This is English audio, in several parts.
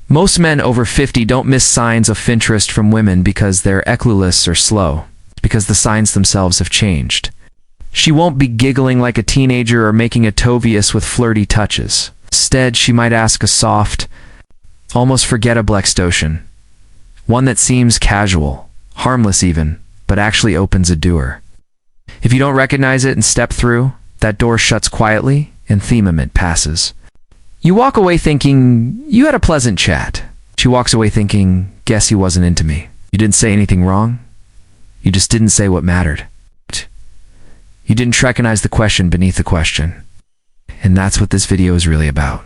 Most men over 50 don't miss signs of interest from women because they're clueless or slow. It's because the signs themselves have changed. She won't be giggling like a teenager or making a tovious with flirty touches. Instead, she might ask a soft, almost forgettable question. One that seems casual, harmless even, but actually opens a door. If you don't recognize it and step through, that door shuts quietly and themament passes. You walk away thinking, you had a pleasant chat. She walks away thinking, guess he wasn't into me. You didn't say anything wrong. You just didn't say what mattered. You didn't recognize the question beneath the question. And that's what this video is really about.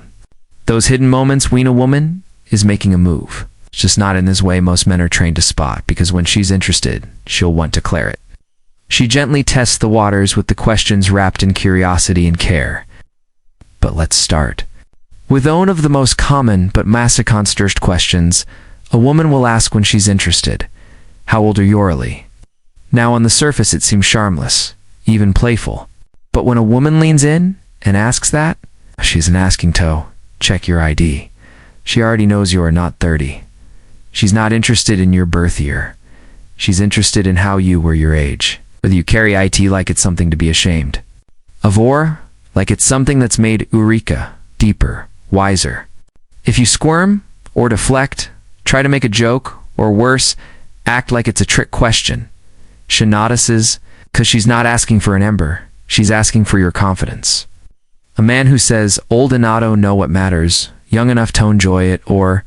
Those hidden moments when a woman is making a move. It's just not in this way most men are trained to spot, because when she's interested, she'll want to clear it. She gently tests the waters with the questions wrapped in curiosity and care. But let's start. With one of the most common but masochist questions, a woman will ask when she's interested, how old are you really? Now on the surface it seems harmless, even playful. But when a woman leans in and asks that, she's an asking to check your ID. She already knows you are not 30. She's not interested in your birth year. She's interested in how you were your age. Whether you carry IT like it's something to be ashamed of, or like it's something that's made Eureka deeper, wiser. If you squirm or deflect, try to make a joke, or worse, act like it's a trick question, she notices, because she's not asking for an ember, she's asking for your confidence. A man who says, old enough to know what matters, young enough to enjoy it, or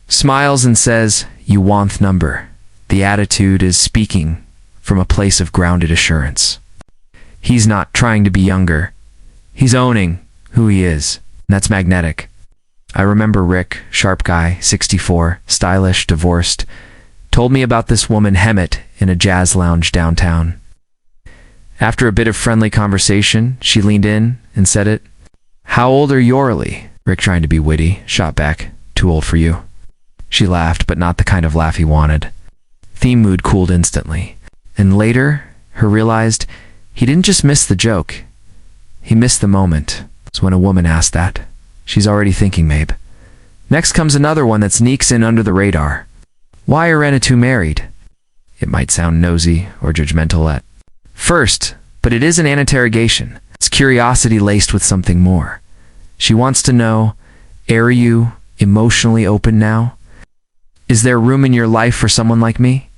smiles and says, you want number. The attitude is speaking from a place of grounded assurance. He's not trying to be younger. He's owning who he is. And that's magnetic. I remember Rick, sharp guy, 64, stylish, divorced, told me about this woman Hemet in a jazz lounge downtown. After a bit of friendly conversation, she leaned in and said it. How old are you really? Rick, trying to be witty, shot back, too old for you. She laughed, but not the kind of laugh he wanted. Theme mood cooled instantly. And later, her realized he didn't just miss the joke. He missed the moment. It's when a woman asked that. She's already thinking, maybe. Next comes another one that sneaks in under the radar. Why are you two married? It might sound nosy or judgmental at first, but it is an interrogation. It's curiosity laced with something more. She wants to know, are you emotionally open now? Is there room in your life for someone like me?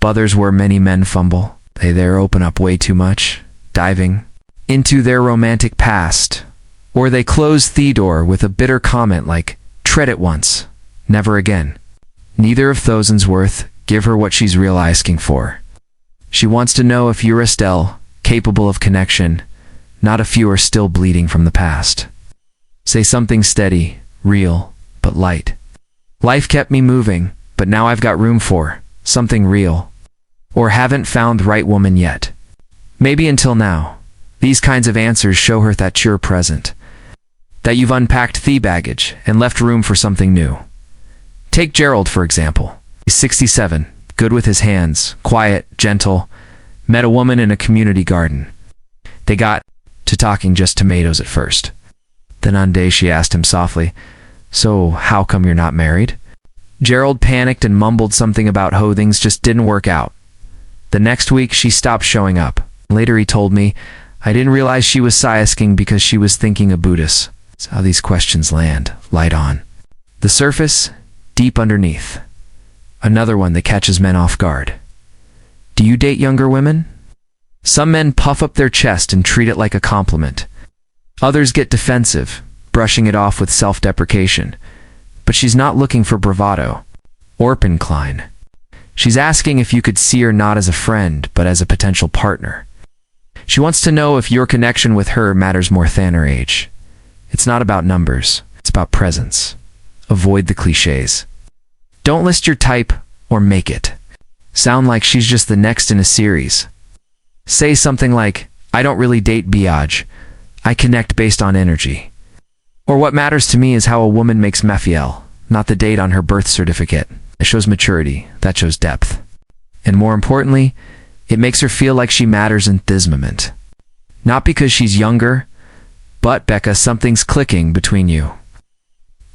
Others where many men fumble. They there open up way too much, diving into their romantic past. Or they close the door with a bitter comment like, tread it once, never again. Neither of thousand's worth give her what she's real asking for. She wants to know if you're still capable of connection, not if you are still bleeding from the past. Say something steady, real, but light. Life kept me moving, but now I've got room for something real. Or haven't found the right woman yet. Maybe until now. These kinds of answers show her that you're present. That you've unpacked the baggage and left room for something new. Take Gerald, for example. He's 67, good with his hands, quiet, gentle, met a woman in a community garden. They got to talking just tomatoes at first. Then one day she asked him softly, so how come you're not married? Gerald panicked and mumbled something about how things just didn't work out. The next week she stopped showing up. Later he told me, I didn't realize she was asking because she was thinking of Buddhists. That's how these questions land, light on. The surface, deep underneath. Another one that catches men off guard. Do you date younger women? Some men puff up their chest and treat it like a compliment. Others get defensive, brushing it off with self-deprecation. But she's not looking for bravado or incline. She's asking if you could see her not as a friend, but as a potential partner. She wants to know if your connection with her matters more than her age. It's not about numbers, it's about presence. Avoid the cliches. Don't list your type or make it sound like she's just the next in a series. Say something like, I don't really date biage. I connect based on energy. Or what matters to me is how a woman makes me feel, not the date on her birth certificate. It shows maturity, that shows depth. And more importantly, it makes her feel like she matters in this moment. Not because she's younger, but Becca, something's clicking between you.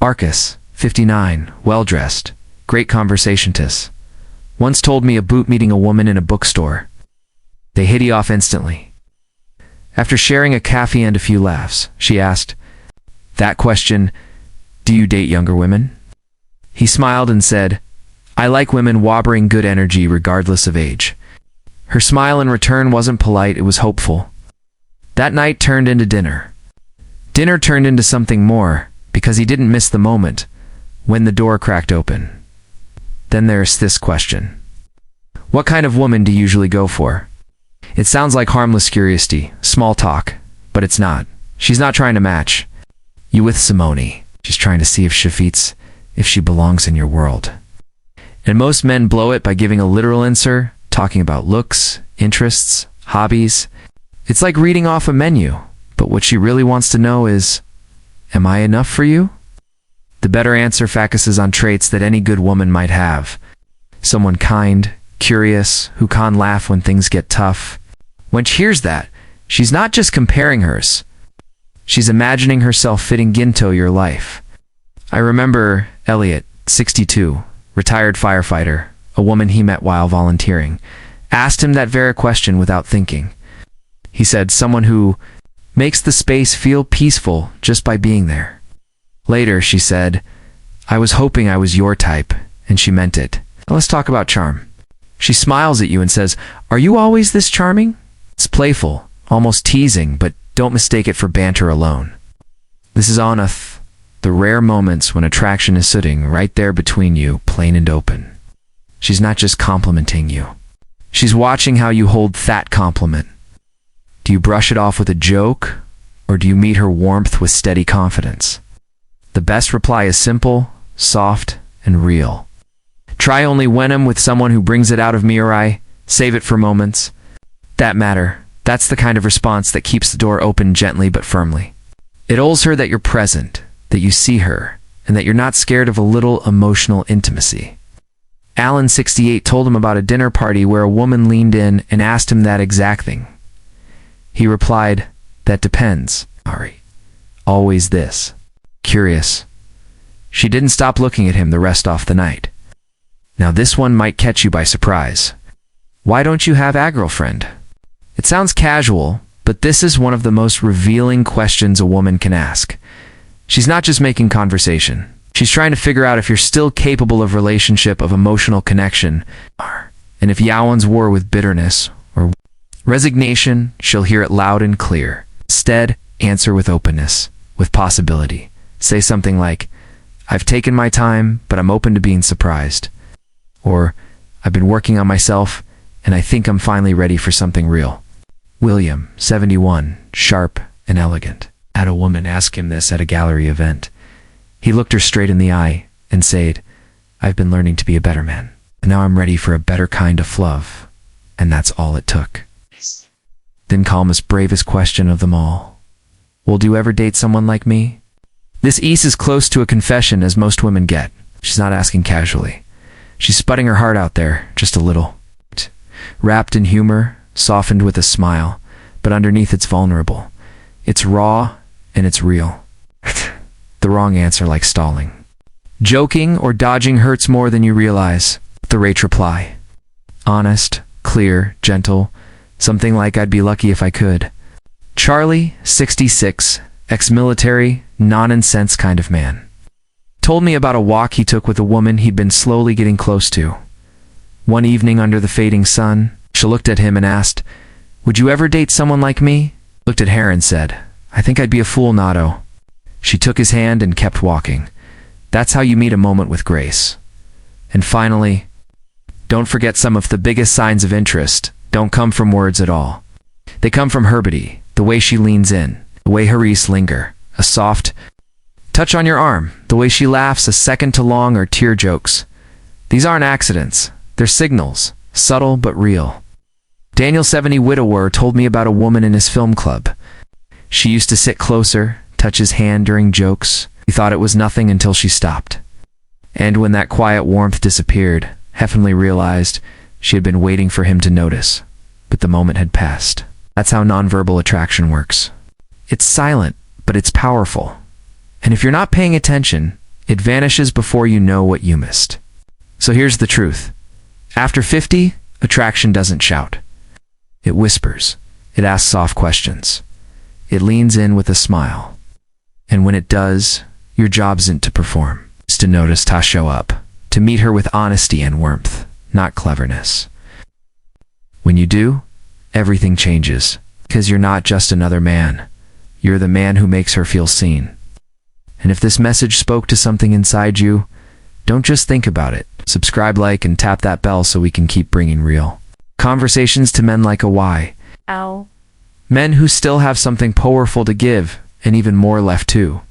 Arcus, 59, well-dressed, great conversationist. Once told me about meeting a woman in a bookstore. They hit you off instantly. After sharing a coffee and a few laughs, she asked, "That question, do you date younger women?" He smiled and said, "I like women wobbering good energy regardless of age." Her smile in return wasn't polite, it was hopeful. That night turned into dinner. Dinner turned into something more, because he didn't miss the moment, when the door cracked open. Then there's this question. What kind of woman do you usually go for? It sounds like harmless curiosity, small talk, but it's not. She's not trying to match you with Simone. She's trying to see if she fits, if she belongs in your world. And most men blow it by giving a literal answer, talking about looks, interests, hobbies. It's like reading off a menu, but what she really wants to know is, am I enough for you? The better answer focuses on traits that any good woman might have. Someone kind, curious, who can laugh when things get tough. When she hears that, she's not just comparing hers. She's imagining herself fitting into your life. I remember Elliot, 62, retired firefighter, a woman he met while volunteering, asked him that very question without thinking. He said, someone who makes the space feel peaceful just by being there. Later, she said, I was hoping I was your type, and she meant it. Now let's talk about charm. She smiles at you and says, are you always this charming? It's playful, almost teasing, but don't mistake it for banter alone. This is on the rare moments when attraction is sitting right there between you, plain and open. She's not just complimenting you. She's watching how you hold that compliment. Do you brush it off with a joke, or do you meet her warmth with steady confidence? The best reply is simple, soft, and real. Try only when with someone who brings it out of me or I. Save it for moments that matter. That's the kind of response that keeps the door open gently but firmly. It tells her that you're present, that you see her, and that you're not scared of a little emotional intimacy. Alan, 68, told him about a dinner party where a woman leaned in and asked him that exact thing. He replied, that depends, Ari. Always this. Curious. She didn't stop looking at him the rest of the night. Now this one might catch you by surprise. Why don't you have a girlfriend? It sounds casual, but this is one of the most revealing questions a woman can ask. She's not just making conversation. She's trying to figure out if you're still capable of relationship, of emotional connection, and if Yawan's war with bitterness or resignation. She'll hear it loud and clear. Instead, answer with openness, with possibility. Say something like, I've taken my time, but I'm open to being surprised. Or, I've been working on myself, and I think I'm finally ready for something real. William, 71, sharp and elegant, had a woman ask him this at a gallery event. He looked her straight in the eye and said, I've been learning to be a better man. And now I'm ready for a better kind of love. And that's all it took. Then calmest, bravest question of them all. Will you ever date someone like me? This is as close to a confession as most women get. She's not asking casually. She's sputting her heart out there, just a little. Wrapped in humor, softened with a smile, but underneath it's vulnerable. It's raw and it's real. The wrong answer, like stalling. Joking or dodging hurts more than you realize. The right reply. Honest, clear, gentle, something like I'd be lucky if I could. Charlie, 66, ex-military, non-nonsense kind of man. Told me about a walk he took with a woman he'd been slowly getting close to. One evening under the fading sun, she looked at him and asked, would you ever date someone like me? Looked at her and said, I think I'd be a fool not to. She took his hand and kept walking. That's how you meet a moment with grace. And finally, don't forget some of the biggest signs of interest don't come from words at all. They come from her body, the way she leans in, the way her eyes linger, a soft touch on your arm, the way she laughs a second too long, or tear jokes. These aren't accidents. They're signals, subtle but real. Daniel, 70, widower, told me about a woman in his film club. She used to sit closer, touch his hand during jokes. He thought it was nothing until she stopped. And when that quiet warmth disappeared, Heffenly realized she had been waiting for him to notice, but the moment had passed. That's how nonverbal attraction works. It's silent, but it's powerful. And if you're not paying attention, It vanishes before you know what you missed. So here's the truth. After 50, attraction doesn't shout. It whispers. It asks soft questions. It leans in with a smile. And when it does, your job isn't to perform. It's to notice, to show up, to meet her with honesty and warmth, not cleverness. When you do, everything changes, because you're not just another man. You're the man who makes her feel seen. And if this message spoke to something inside you, don't just think about it. Subscribe, like, and tap that bell so we can keep bringing real conversations to men like a why. Ow. Men who still have something powerful to give, and even more left too.